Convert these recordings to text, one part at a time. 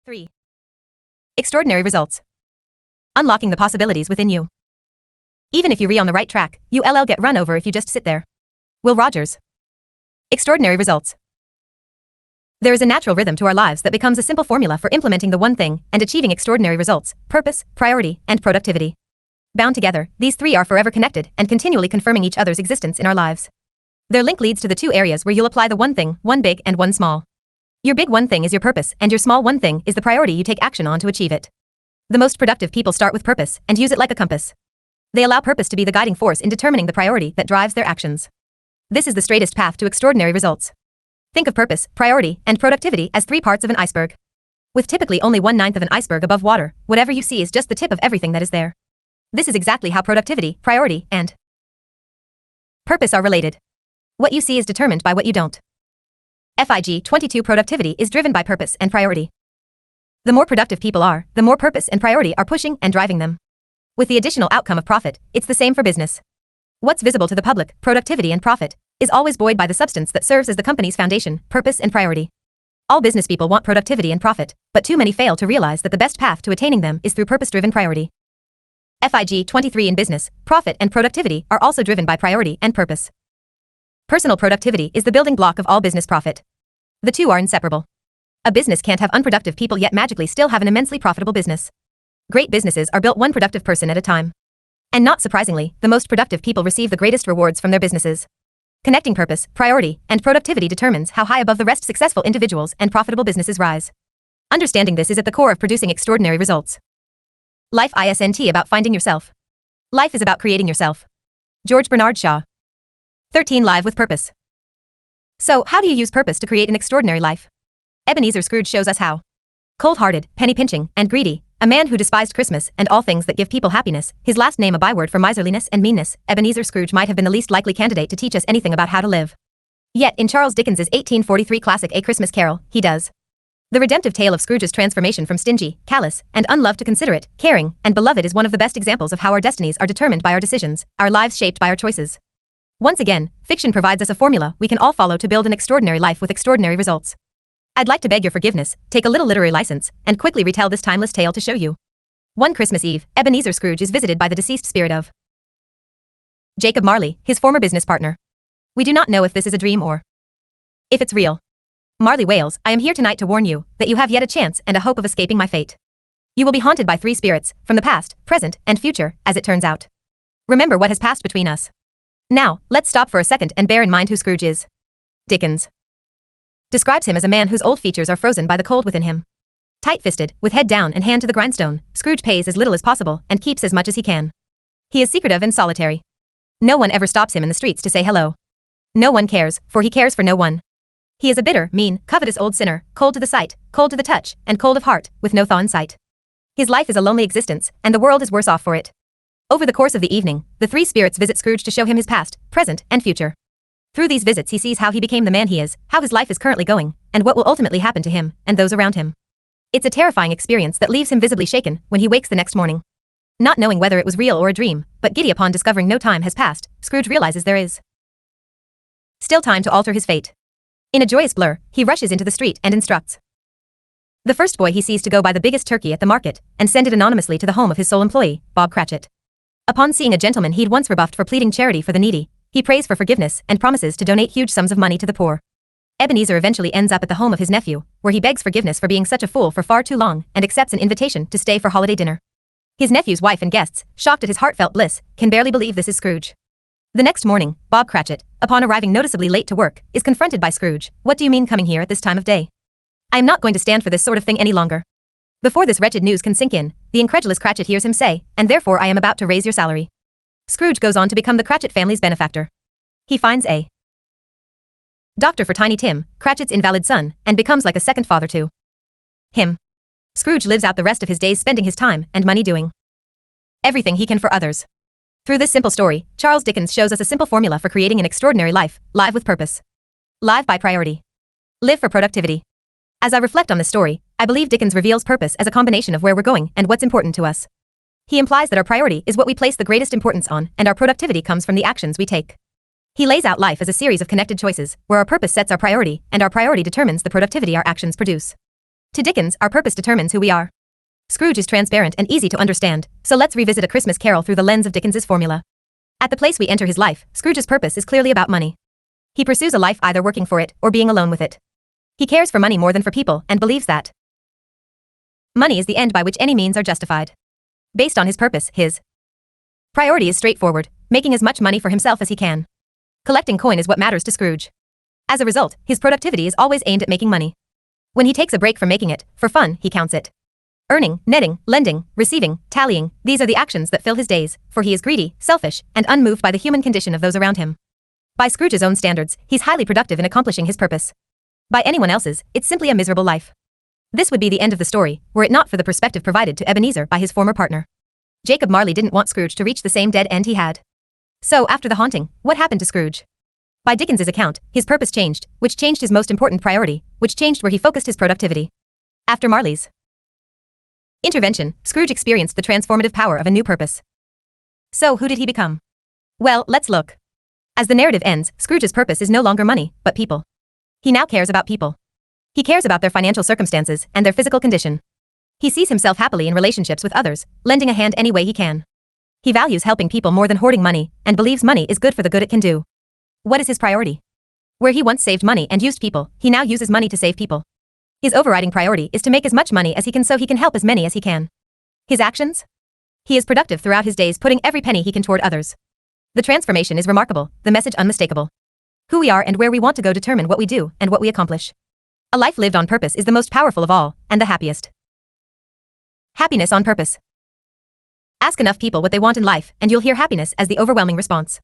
3. Extraordinary results. Unlocking the possibilities within you. Even if you're on the right track, you'll get run over if you just sit there. Will Rogers. Extraordinary results. There is a natural rhythm to our lives that becomes a simple formula for implementing the one thing and achieving extraordinary results: purpose, priority, and productivity. Bound together, these three are forever connected and continually confirming each other's existence in our lives. Their link leads to the two areas where you'll apply the one thing, one big and one small. Your big one thing is your purpose, and your small one thing is the priority you take action on to achieve it. The most productive people start with purpose and use it like a compass. They allow purpose to be the guiding force in determining the priority that drives their actions. This is the straightest path to extraordinary results. Think of purpose, priority, and productivity as three parts of an iceberg. With typically only 1/9 of an iceberg above water, whatever you see is just the tip of everything that is there. This is exactly how productivity, priority, and purpose are related. What you see is determined by what you don't. Fig 22 Productivity is driven by purpose and priority. The more productive people are, the more purpose and priority are pushing and driving them. With the additional outcome of profit, it's the same for business. What's visible to the public, productivity and profit, is always buoyed by the substance that serves as the company's foundation, purpose and priority. All business people want productivity and profit, but too many fail to realize that the best path to attaining them is through purpose-driven priority. Fig 23 In business, profit and productivity are also driven by priority and purpose. Personal productivity is the building block of all business profit. The two are inseparable. A business can't have unproductive people yet magically still have an immensely profitable business. Great businesses are built one productive person at a time. And not surprisingly, the most productive people receive the greatest rewards from their businesses. Connecting purpose, priority, and productivity determines how high above the rest successful individuals and profitable businesses rise. Understanding this is at the core of producing extraordinary results. Life isn't about finding yourself. Life is about creating yourself. George Bernard Shaw. 13 Live with purpose. So, how do you use purpose to create an extraordinary life? Ebenezer Scrooge shows us how. Cold-hearted, penny-pinching, and greedy, a man who despised Christmas and all things that give people happiness, his last name a byword for miserliness and meanness, Ebenezer Scrooge might have been the least likely candidate to teach us anything about how to live. Yet, in Charles Dickens's 1843 classic A Christmas Carol, he does. The redemptive tale of Scrooge's transformation from stingy, callous, and unloved to considerate, caring, and beloved is one of the best examples of how our destinies are determined by our decisions, our lives shaped by our choices. Once again, fiction provides us a formula we can all follow to build an extraordinary life with extraordinary results. I'd like to beg your forgiveness, take a little literary license, and quickly retell this timeless tale to show you. One Christmas Eve, Ebenezer Scrooge is visited by the deceased spirit of Jacob Marley, his former business partner. We do not know if this is a dream or if it's real. Marley wails, "I am here tonight to warn you that you have yet a chance and a hope of escaping my fate. You will be haunted by three spirits, from the past, present, and future, as it turns out. Remember what has passed between us." Now, let's stop for a second and bear in mind who Scrooge is. Dickens describes him as a man whose old features are frozen by the cold within him. Tight-fisted, with head down and hand to the grindstone, Scrooge pays as little as possible and keeps as much as he can. He is secretive and solitary. No one ever stops him in the streets to say hello. No one cares, for he cares for no one. He is a bitter, mean, covetous old sinner, cold to the sight, cold to the touch, and cold of heart, with no thaw in sight. His life is a lonely existence, and the world is worse off for it. Over the course of the evening, the three spirits visit Scrooge to show him his past, present, and future. Through these visits he sees how he became the man he is, how his life is currently going, and what will ultimately happen to him and those around him. It's a terrifying experience that leaves him visibly shaken when he wakes the next morning. Not knowing whether it was real or a dream, but giddy upon discovering no time has passed, Scrooge realizes there is still time to alter his fate. In a joyous blur, he rushes into the street and instructs the first boy he sees to go buy the biggest turkey at the market and send it anonymously to the home of his sole employee, Bob Cratchit. Upon seeing a gentleman he'd once rebuffed for pleading charity for the needy, he prays for forgiveness and promises to donate huge sums of money to the poor. Ebenezer eventually ends up at the home of his nephew, where he begs forgiveness for being such a fool for far too long and accepts an invitation to stay for holiday dinner. His nephew's wife and guests, shocked at his heartfelt bliss, can barely believe this is Scrooge. The next morning, Bob Cratchit, upon arriving noticeably late to work, is confronted by Scrooge. "What do you mean coming here at this time of day? I am not going to stand for this sort of thing any longer." Before this wretched news can sink in, the incredulous Cratchit hears him say, "And therefore I am about to raise your salary." Scrooge goes on to become the Cratchit family's benefactor. He finds a doctor for Tiny Tim, Cratchit's invalid son, and becomes like a second father to him. Scrooge lives out the rest of his days spending his time and money doing everything he can for others. Through this simple story, Charles Dickens shows us a simple formula for creating an extraordinary life: live with purpose. Live by priority. Live for productivity. As I reflect on this story, I believe Dickens reveals purpose as a combination of where we're going and what's important to us. He implies that our priority is what we place the greatest importance on, and our productivity comes from the actions we take. He lays out life as a series of connected choices, where our purpose sets our priority, and our priority determines the productivity our actions produce. To Dickens, our purpose determines who we are. Scrooge is transparent and easy to understand, so let's revisit A Christmas Carol through the lens of Dickens's formula. At the place we enter his life, Scrooge's purpose is clearly about money. He pursues a life either working for it or being alone with it. He cares for money more than for people and believes that money is the end by which any means are justified. Based on his purpose, his priority is straightforward, making as much money for himself as he can. Collecting coin is what matters to Scrooge. As a result, his productivity is always aimed at making money. When he takes a break from making it, for fun, he counts it. Earning, netting, lending, receiving, tallying, these are the actions that fill his days, for he is greedy, selfish, and unmoved by the human condition of those around him. By Scrooge's own standards, he's highly productive in accomplishing his purpose. By anyone else's, it's simply a miserable life. This would be the end of the story, were it not for the perspective provided to Ebenezer by his former partner. Jacob Marley didn't want Scrooge to reach the same dead end he had. So, after the haunting, what happened to Scrooge? By Dickens's account, his purpose changed, which changed his most important priority, which changed where he focused his productivity. After Marley's intervention, Scrooge experienced the transformative power of a new purpose. So, who did he become? Well, let's look. As the narrative ends, Scrooge's purpose is no longer money, but people. He now cares about people. He cares about their financial circumstances and their physical condition. He sees himself happily in relationships with others, lending a hand any way he can. He values helping people more than hoarding money, and believes money is good for the good it can do. What is his priority? Where he once saved money and used people, he now uses money to save people. His overriding priority is to make as much money as he can so he can help as many as he can. His actions? He is productive throughout his days, putting every penny he can toward others. The transformation is remarkable, the message unmistakable. Who we are and where we want to go determine what we do and what we accomplish. A life lived on purpose is the most powerful of all, and the happiest. Happiness on purpose. Ask enough people what they want in life, and you'll hear happiness as the overwhelming response.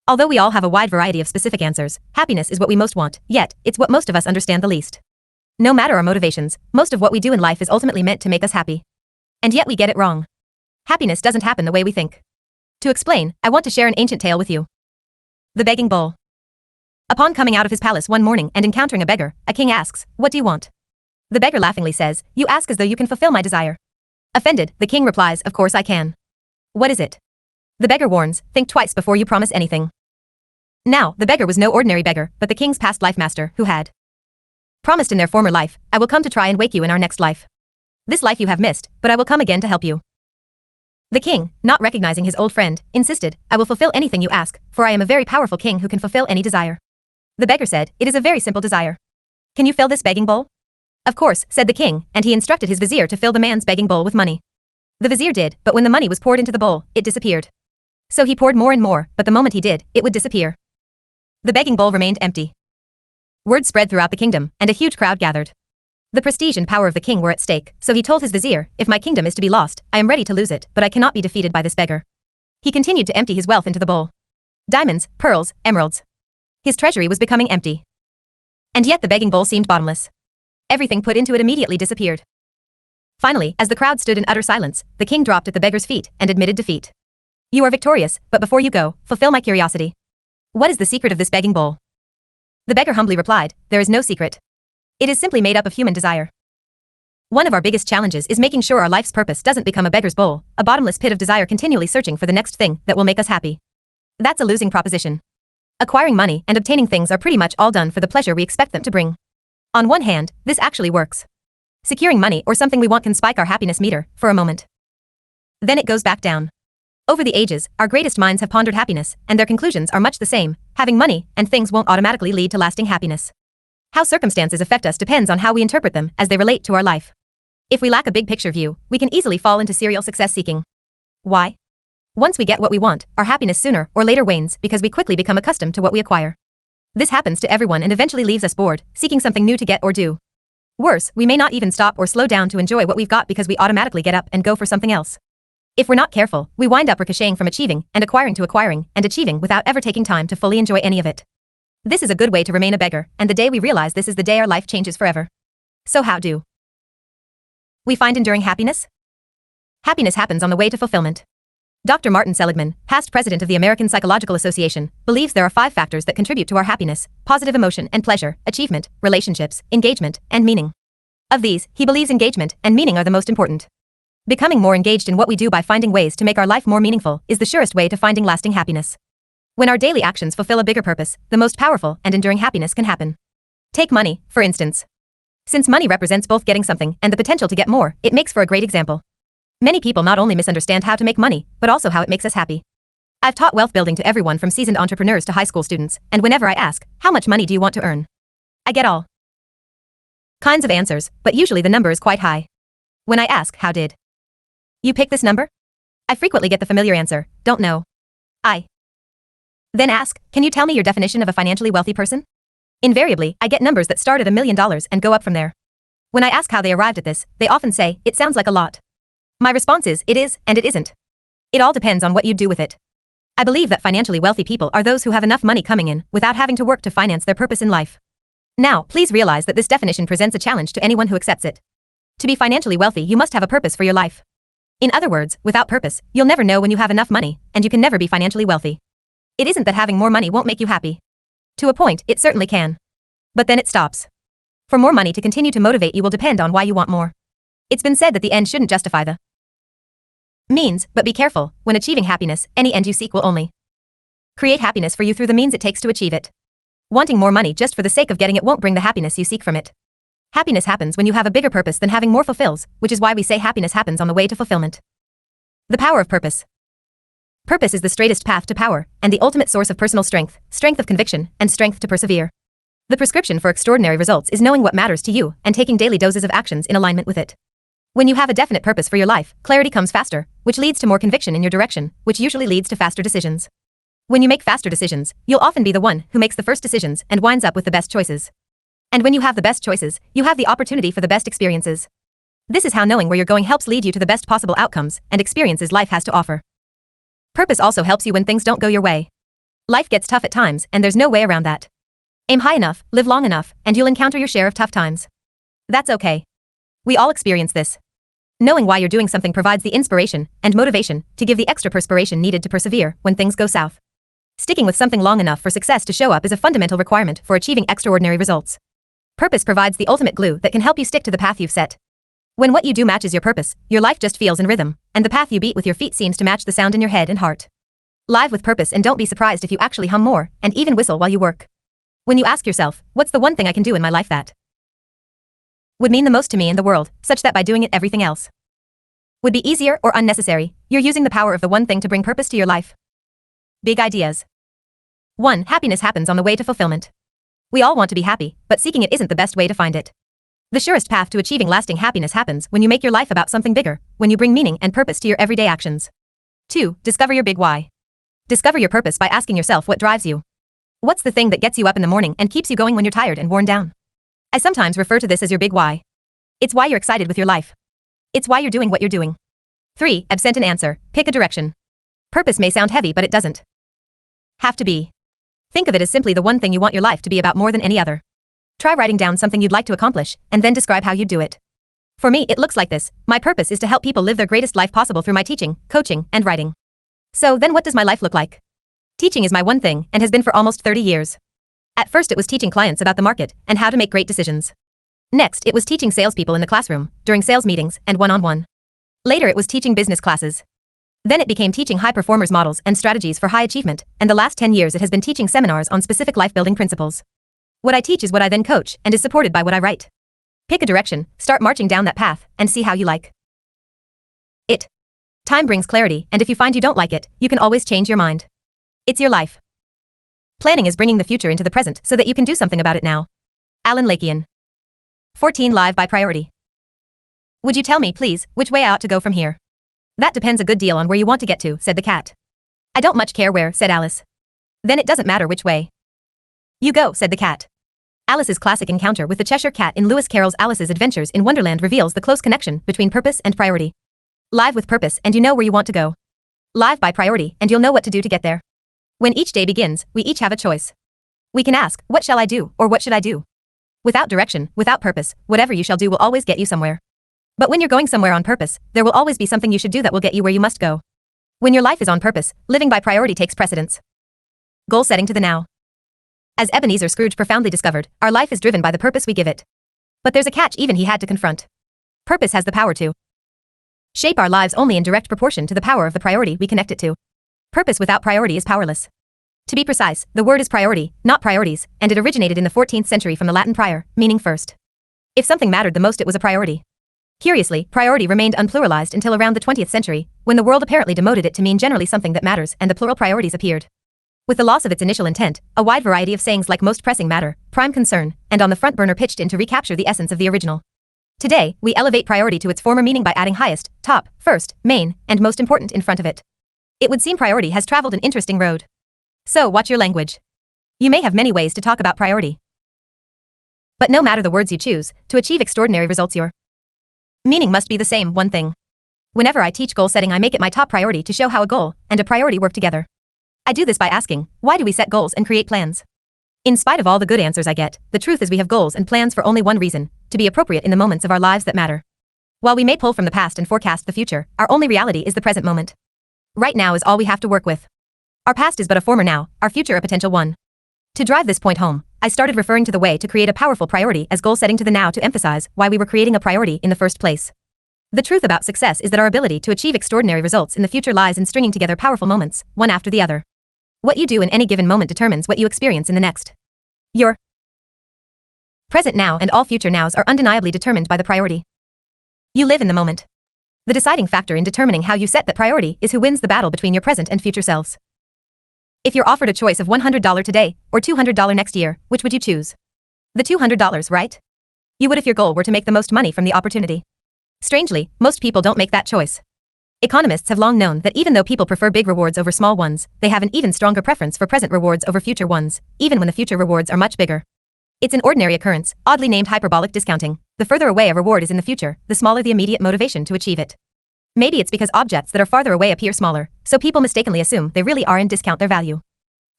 Although we all have a wide variety of specific answers, happiness is what we most want, yet, it's what most of us understand the least. No matter our motivations, most of what we do in life is ultimately meant to make us happy. And yet we get it wrong. Happiness doesn't happen the way we think. To explain, I want to share an ancient tale with you. The Begging Bowl. Upon coming out of his palace one morning and encountering a beggar, a king asks, "What do you want?" The beggar laughingly says, "You ask as though you can fulfill my desire." Offended, the king replies, "Of course I can." "What is it?" The beggar warns, "Think twice before you promise anything." Now, the beggar was no ordinary beggar, but the king's past life master, who had promised in their former life, "I will come to try and wake you in our next life. This life you have missed, but I will come again to help you." The king, not recognizing his old friend, insisted, "I will fulfill anything you ask, for I am a very powerful king who can fulfill any desire." The beggar said, "It is a very simple desire. Can you fill this begging bowl?" "Of course," said the king, and he instructed his vizier to fill the man's begging bowl with money. The vizier did, but when the money was poured into the bowl, it disappeared. So he poured more and more, but the moment he did, it would disappear. The begging bowl remained empty. Word spread throughout the kingdom, and a huge crowd gathered. The prestige and power of the king were at stake, so he told his vizier, "If my kingdom is to be lost, I am ready to lose it, but I cannot be defeated by this beggar." He continued to empty his wealth into the bowl. Diamonds, pearls, emeralds. His treasury was becoming empty. And yet the begging bowl seemed bottomless. Everything put into it immediately disappeared. Finally, as the crowd stood in utter silence, the king dropped at the beggar's feet and admitted defeat. "You are victorious, but before you go, fulfill my curiosity. What is the secret of this begging bowl?" The beggar humbly replied, "There is no secret. It is simply made up of human desire. One of our biggest challenges is making sure our life's purpose doesn't become a beggar's bowl, a bottomless pit of desire continually searching for the next thing that will make us happy. That's a losing proposition. Acquiring money and obtaining things are pretty much all done for the pleasure we expect them to bring. On one hand, this actually works. Securing money or something we want can spike our happiness meter, for a moment. Then it goes back down. Over the ages, our greatest minds have pondered happiness, and their conclusions are much the same. Having money and things won't automatically lead to lasting happiness. How circumstances affect us depends on how we interpret them as they relate to our life. If we lack a big picture view, we can easily fall into serial success seeking. Why? Once we get what we want, our happiness sooner or later wanes because we quickly become accustomed to what we acquire. This happens to everyone and eventually leaves us bored, seeking something new to get or do. Worse, we may not even stop or slow down to enjoy what we've got because we automatically get up and go for something else. If we're not careful, we wind up ricocheting from achieving and acquiring to acquiring and achieving without ever taking time to fully enjoy any of it. This is a good way to remain a beggar, and the day we realize this is the day our life changes forever. So how do we find enduring happiness? Happiness happens on the way to fulfillment. Dr. Martin Seligman, past president of the American Psychological Association, believes there are 5 factors that contribute to our happiness: positive emotion and pleasure, achievement, relationships, engagement, and meaning. Of these, he believes engagement and meaning are the most important. Becoming more engaged in what we do by finding ways to make our life more meaningful is the surest way to finding lasting happiness. When our daily actions fulfill a bigger purpose, the most powerful and enduring happiness can happen. Take money, for instance. Since money represents both getting something and the potential to get more, it makes for a great example. Many people not only misunderstand how to make money, but also how it makes us happy. I've taught wealth building to everyone from seasoned entrepreneurs to high school students, and whenever I ask, how much money do you want to earn? I get all kinds of answers, but usually the number is quite high. When I ask, how did you pick this number? I frequently get the familiar answer, don't know. I then ask, can you tell me your definition of a financially wealthy person? Invariably, I get numbers that start at $1 million and go up from there. When I ask how they arrived at this, they often say, it sounds like a lot. My response is, it is, and it isn't. It all depends on what you do with it. I believe that financially wealthy people are those who have enough money coming in without having to work to finance their purpose in life. Now, please realize that this definition presents a challenge to anyone who accepts it. To be financially wealthy, you must have a purpose for your life. In other words, without purpose, you'll never know when you have enough money, and you can never be financially wealthy. It isn't that having more money won't make you happy. To a point, it certainly can. But then it stops. For more money to continue to motivate you will depend on why you want more. It's been said that the end shouldn't justify the means, but be careful, when achieving happiness, any end you seek will only create happiness for you through the means it takes to achieve it. Wanting more money just for the sake of getting it won't bring the happiness you seek from it. Happiness happens when you have a bigger purpose than having more fulfills, which is why we say happiness happens on the way to fulfillment. The power of purpose. Purpose is the straightest path to power, and the ultimate source of personal strength, strength of conviction, and strength to persevere. The prescription for extraordinary results is knowing what matters to you and taking daily doses of actions in alignment with it. When you have a definite purpose for your life, clarity comes faster, which leads to more conviction in your direction, which usually leads to faster decisions. When you make faster decisions, you'll often be the one who makes the first decisions and winds up with the best choices. And when you have the best choices, you have the opportunity for the best experiences. This is how knowing where you're going helps lead you to the best possible outcomes and experiences life has to offer. Purpose also helps you when things don't go your way. Life gets tough at times, and there's no way around that. Aim high enough, live long enough, and you'll encounter your share of tough times. That's okay. We all experience this. Knowing why you're doing something provides the inspiration and motivation to give the extra perspiration needed to persevere when things go south. Sticking with something long enough for success to show up is a fundamental requirement for achieving extraordinary results. Purpose provides the ultimate glue that can help you stick to the path you've set. When what you do matches your purpose, your life just feels in rhythm, and the path you beat with your feet seems to match the sound in your head and heart. Live with purpose, and don't be surprised if you actually hum more and even whistle while you work. When you ask yourself, what's the one thing I can do in my life that would mean the most to me and the world, such that by doing it everything else would be easier or unnecessary, you're using the power of the one thing to bring purpose to your life. Big ideas. 1. Happiness happens on the way to fulfillment. We all want to be happy, but seeking it isn't the best way to find it. The surest path to achieving lasting happiness happens when you make your life about something bigger, when you bring meaning and purpose to your everyday actions. 2. Discover your big why. Discover your purpose by asking yourself what drives you. What's the thing that gets you up in the morning and keeps you going when you're tired and worn down? I sometimes refer to this as your big why. It's why you're excited with your life. It's why you're doing what you're doing. 3. Absent an answer. Pick a direction. Purpose may sound heavy, but it doesn't have to be. Think of it as simply the one thing you want your life to be about more than any other. Try writing down something you'd like to accomplish, and then describe how you'd do it. For me, it looks like this. My purpose is to help people live their greatest life possible through my teaching, coaching, and writing. So then what does my life look like? Teaching is my one thing, and has been for almost 30 years. At first it was teaching clients about the market, and how to make great decisions. Next, it was teaching salespeople in the classroom, during sales meetings, and one-on-one. Later it was teaching business classes. Then it became teaching high performers models and strategies for high achievement, and the last 10 years it has been teaching seminars on specific life-building principles. What I teach is what I then coach, and is supported by what I write. Pick a direction, start marching down that path, and see how you like it. Time brings clarity, and if you find you don't like it, you can always change your mind. It's your life. Planning is bringing the future into the present so that you can do something about it now. Alan Lakian. 14. Live by priority. Would you tell me, please, which way I ought to go from here? That depends a good deal on where you want to get to, said the cat. I don't much care where, said Alice. Then it doesn't matter which way you go, said the cat. Alice's classic encounter with the Cheshire Cat in Lewis Carroll's Alice's Adventures in Wonderland reveals the close connection between purpose and priority. Live with purpose and you know where you want to go. Live by priority and you'll know what to do to get there. When each day begins, we each have a choice. We can ask, what shall I do, or what should I do? Without direction, without purpose, whatever you shall do will always get you somewhere. But when you're going somewhere on purpose, there will always be something you should do that will get you where you must go. When your life is on purpose, living by priority takes precedence. Goal setting to the now. As Ebenezer Scrooge profoundly discovered, our life is driven by the purpose we give it. But there's a catch even he had to confront. Purpose has the power to shape our lives only in direct proportion to the power of the priority we connect it to. Purpose without priority is powerless. To be precise, the word is priority, not priorities, and it originated in the 14th century from the Latin prior, meaning first. If something mattered the most, it was a priority. Curiously, priority remained unpluralized until around the 20th century, when the world apparently demoted it to mean generally something that matters, and the plural priorities appeared. With the loss of its initial intent, a wide variety of sayings like most pressing matter, prime concern, and on the front burner pitched in to recapture the essence of the original. Today, we elevate priority to its former meaning by adding highest, top, first, main, and most important in front of it. It would seem priority has traveled an interesting road. So watch your language. You may have many ways to talk about priority. But no matter the words you choose, to achieve extraordinary results, your meaning must be the same, one thing. Whenever I teach goal setting, I make it my top priority to show how a goal and a priority work together. I do this by asking, why do we set goals and create plans? In spite of all the good answers I get, the truth is we have goals and plans for only one reason: to be appropriate in the moments of our lives that matter. While we may pull from the past and forecast the future, our only reality is the present moment. Right now is all we have to work with. Our past is but a former now, our future a potential one. To drive this point home, I started referring to the way to create a powerful priority as goal setting to the now to emphasize why we were creating a priority in the first place. The truth about success is that our ability to achieve extraordinary results in the future lies in stringing together powerful moments, one after the other. What you do in any given moment determines what you experience in the next. Your present now and all future nows are undeniably determined by the priority. You live in the moment. The deciding factor in determining how you set that priority is who wins the battle between your present and future selves. If you're offered a choice of $100 today or $200 next year, which would you choose? The $200, right? You would if your goal were to make the most money from the opportunity. Strangely, most people don't make that choice. Economists have long known that even though people prefer big rewards over small ones, they have an even stronger preference for present rewards over future ones, even when the future rewards are much bigger. It's an ordinary occurrence, oddly named hyperbolic discounting. The further away a reward is in the future, the smaller the immediate motivation to achieve it. Maybe it's because objects that are farther away appear smaller, so people mistakenly assume they really are and discount their value.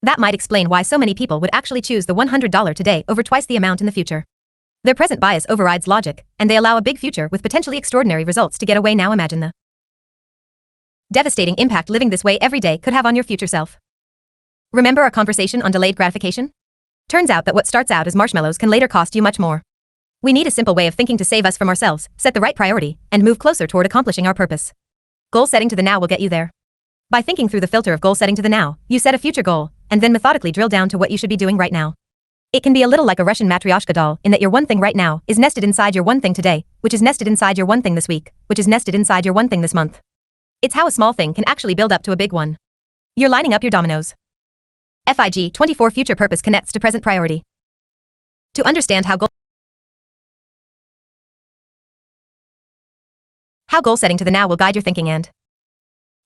That might explain why so many people would actually choose the $100 today over twice the amount in the future. Their present bias overrides logic, and they allow a big future with potentially extraordinary results to get away. Now imagine the devastating impact living this way every day could have on your future self. Remember our conversation on delayed gratification? Turns out that what starts out as marshmallows can later cost you much more. We need a simple way of thinking to save us from ourselves, set the right priority, and move closer toward accomplishing our purpose. Goal setting to the now will get you there. By thinking through the filter of goal setting to the now, you set a future goal, and then methodically drill down to what you should be doing right now. It can be a little like a Russian matryoshka doll, in that your one thing right now is nested inside your one thing today, which is nested inside your one thing this week, which is nested inside your one thing this month. It's how a small thing can actually build up to a big one. You're lining up your dominoes. FIG 24 Future Purpose connects to present priority. To understand how goal setting to the now will guide your thinking and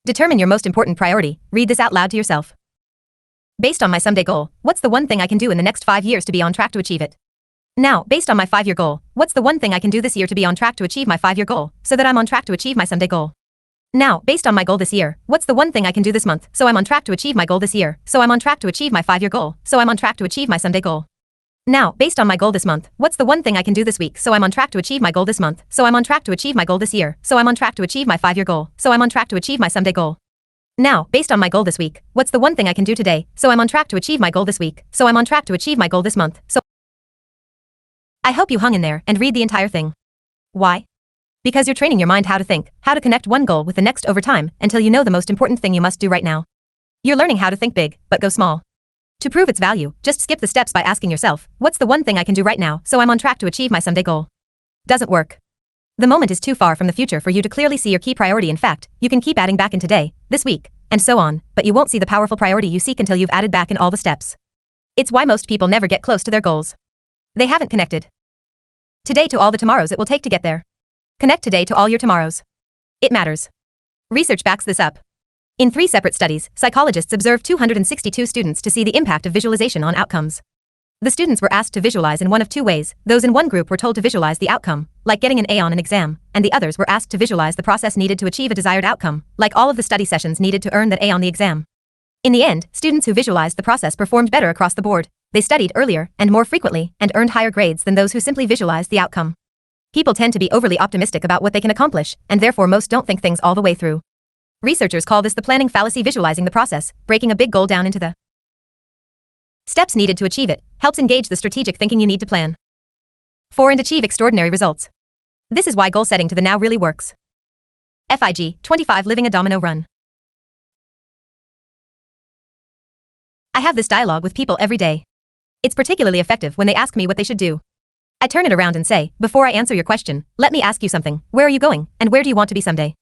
determine your most important priority, read this out loud to yourself. Based on my someday goal, what's the one thing I can do in the next 5 years to be on track to achieve it? Now, based on my 5-year goal, what's the one thing I can do this year to be on track to achieve my 5-year goal, so that I'm on track to achieve my someday goal? Now, based on my goal this year, what's the one thing I can do this month, so I'm on track to achieve my goal this year, so I'm on track to achieve my 5-year goal, so I'm on track to achieve my someday goal? Now, based on my goal this month, what's the one thing I can do this week, so I'm on track to achieve my goal this month, so I'm on track to achieve my goal this year, so I'm on track to achieve my 5-year goal, so I'm on track to achieve my someday goal? Now, based on my goal this week, what's the one thing I can do today, so I'm on track to achieve my goal this week, so I'm on track to achieve my goal this month, so I hope you hung in there and read the entire thing. Why? Because you're training your mind how to think, how to connect one goal with the next over time, until you know the most important thing you must do right now. You're learning how to think big, but go small. To prove its value, just skip the steps by asking yourself, what's the one thing I can do right now, so I'm on track to achieve my someday goal? Doesn't work. The moment is too far from the future for you to clearly see your key priority. In fact, you can keep adding back in today, this week, and so on, but you won't see the powerful priority you seek until you've added back in all the steps. It's why most people never get close to their goals. They haven't connected today to all the tomorrows it will take to get there. Connect today to all your tomorrows. It matters. Research backs this up. In 3 separate studies, psychologists observed 262 students to see the impact of visualization on outcomes. The students were asked to visualize in one of 2 ways. Those in one group were told to visualize the outcome, like getting an A on an exam, and the others were asked to visualize the process needed to achieve a desired outcome, like all of the study sessions needed to earn that A on the exam. In the end, students who visualized the process performed better across the board. They studied earlier and more frequently and earned higher grades than those who simply visualized the outcome. People tend to be overly optimistic about what they can accomplish, and therefore most don't think things all the way through. Researchers call this the planning fallacy. Visualizing the process, breaking a big goal down into the steps needed to achieve it, helps engage the strategic thinking you need to plan for and achieve extraordinary results. This is why goal setting to the now really works. FIG 25 Living a Domino Run. I have this dialogue with people every day. It's particularly effective when they ask me what they should do. I turn it around and say, before I answer your question, let me ask you something. Where are you going, and where do you want to be someday?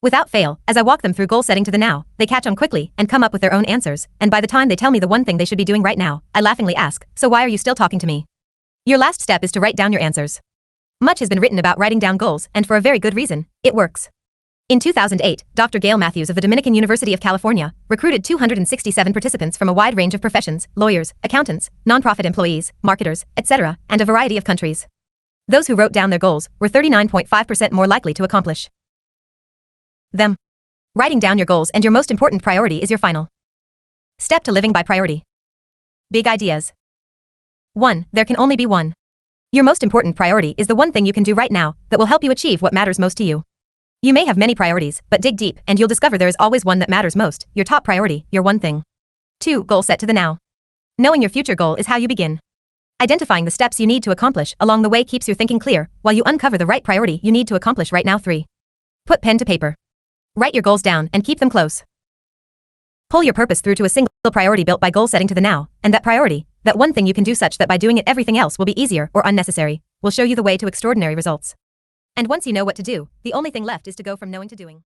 Without fail, as I walk them through goal setting to the now, they catch on quickly and come up with their own answers, and by the time they tell me the one thing they should be doing right now, I laughingly ask, so why are you still talking to me? Your last step is to write down your answers. Much has been written about writing down goals, and for a very good reason. It works. In 2008, Dr. Gail Matthews of the Dominican University of California recruited 267 participants from a wide range of professions, lawyers, accountants, nonprofit employees, marketers, etc., and a variety of countries. Those who wrote down their goals were 39.5% more likely to accomplish them. Writing down your goals and your most important priority is your final step to living by priority. Big ideas. 1. There can only be one. Your most important priority is the one thing you can do right now that will help you achieve what matters most to you. You may have many priorities, but dig deep and you'll discover there is always one that matters most, your top priority, your one thing. 2. Goal set to the now. Knowing your future goal is how you begin. Identifying the steps you need to accomplish along the way keeps your thinking clear, while you uncover the right priority you need to accomplish right now. 3. Put pen to paper. Write your goals down and keep them close. Pull your purpose through to a single priority built by goal setting to the now, and that priority, that one thing you can do such that by doing it everything else will be easier or unnecessary, will show you the way to extraordinary results. And once you know what to do, the only thing left is to go from knowing to doing.